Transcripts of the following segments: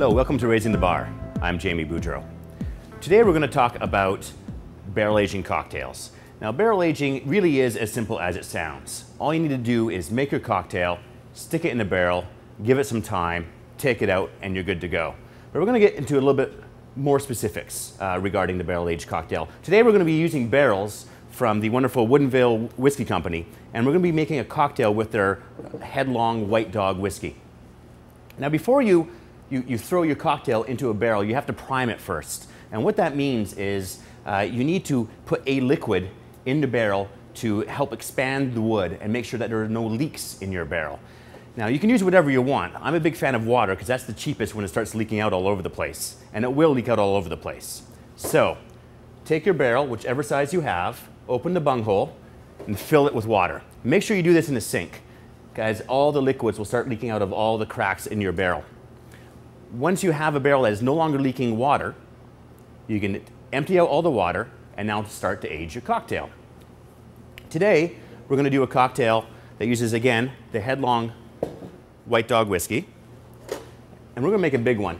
Hello, welcome to Raising the Bar. I'm Jamie Boudreau. Today we're going to talk about barrel aging cocktails. Now, barrel aging really is as simple as it sounds. All you need to do is make your cocktail, stick it in a barrel, give it some time, take it out, and you're good to go. But we're going to get into a little bit more specifics regarding the barrel aged cocktail. Today we're going to be using barrels from the wonderful Woodinville Whiskey Company, and we're going to be making a cocktail with their Headlong White Dog Whiskey. Now, before you throw your cocktail into a barrel, you have to prime it first. And what that means is you need to put a liquid in the barrel to help expand the wood and make sure that there are no leaks in your barrel. Now, you can use whatever you want. I'm a big fan of water because that's the cheapest when it starts leaking out all over the place. And it will leak out all over the place. So, take your barrel, whichever size you have, open the bunghole, and fill it with water. Make sure you do this in the sink. Guys, all the liquids will start leaking out of all the cracks in your barrel. Once you have a barrel that is no longer leaking water, you can empty out all the water and now start to age your cocktail. Today, we're going to do a cocktail that uses, again, the Headlong White Dog Whiskey. And we're going to make a big one.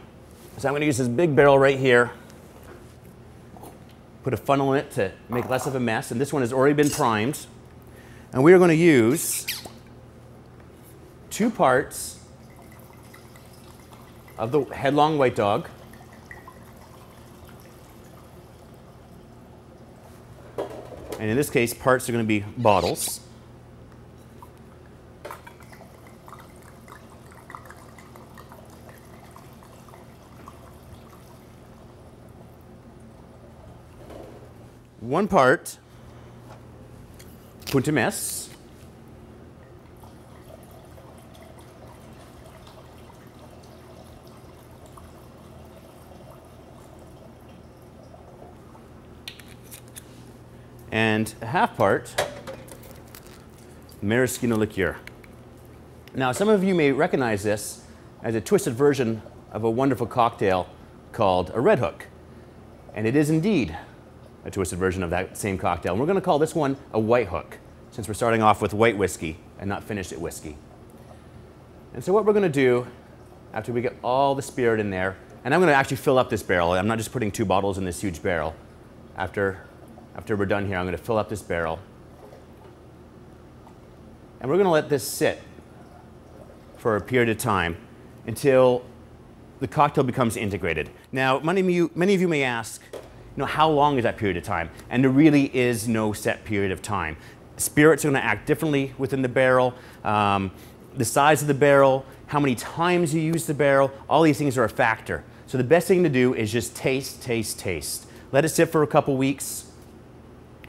So I'm going to use this big barrel right here, put a funnel in it to make less of a mess. And this one has already been primed. And we are going to use 2 parts of the Headlong White Dog, and in this case, parts are going to be bottles. One part Punta Mess. And a half part maraschino liqueur. Now, some of you may recognize this as a twisted version of a wonderful cocktail called a Red Hook. And it is indeed a twisted version of that same cocktail. And we're going to call this one a Whitehook, since we're starting off with white whiskey and not finished at whiskey. And so what we're going to do, after we get all the spirit in there, and I'm going to actually fill up this barrel. I'm not just putting 2 bottles in this huge barrel. After we're done here, I'm going to fill up this barrel. And we're going to let this sit for a period of time until the cocktail becomes integrated. Now, many of you may ask, how long is that period of time? And there really is no set period of time. Spirits are going to act differently within the barrel. The size of the barrel, how many times you use the barrel, all these things are a factor. So the best thing to do is just taste, taste, taste. Let it sit for a couple weeks.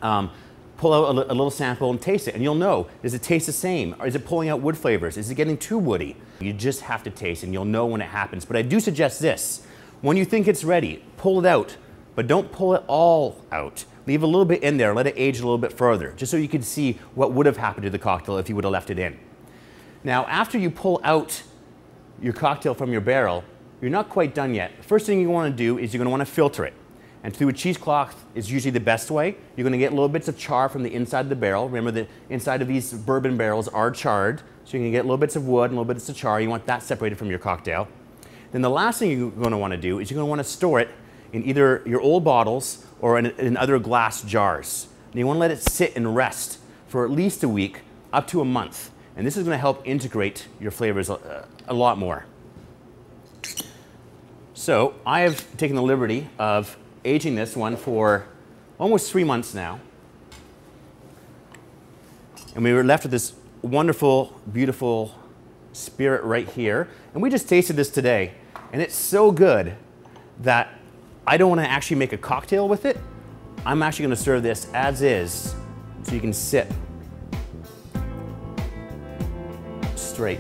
Pull out a little sample and taste it, and you'll know, does it taste the same? Or is it pulling out wood flavors? Is it getting too woody? You just have to taste, and you'll know when it happens. But I do suggest this. When you think it's ready, pull it out, but don't pull it all out. Leave a little bit in there, let it age a little bit further, just so you can see what would have happened to the cocktail if you would have left it in. Now, after you pull out your cocktail from your barrel, you're not quite done yet. The first thing you want to do is you're going to want to filter it. And through a cheesecloth is usually the best way. You're going to get little bits of char from the inside of the barrel. Remember, the inside of these bourbon barrels are charred, so you can get little bits of wood and little bits of char. You want that separated from your cocktail. Then the last thing you're going to want to do is you're going to want to store it in either your old bottles or in other glass jars. And you want to let it sit and rest for at least a week, up to a month. And this is going to help integrate your flavors a lot more. So I have taken the liberty of aging this one for almost 3 months now. And we were left with this wonderful, beautiful spirit right here. And we just tasted this today. And it's so good that I don't want to actually make a cocktail with it. I'm actually going to serve this as is, so you can sip straight.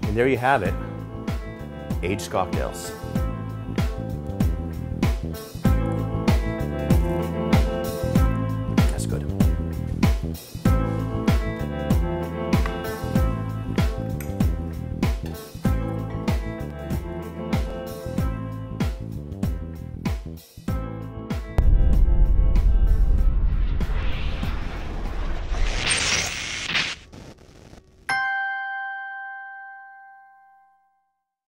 And there you have it, aged cocktails.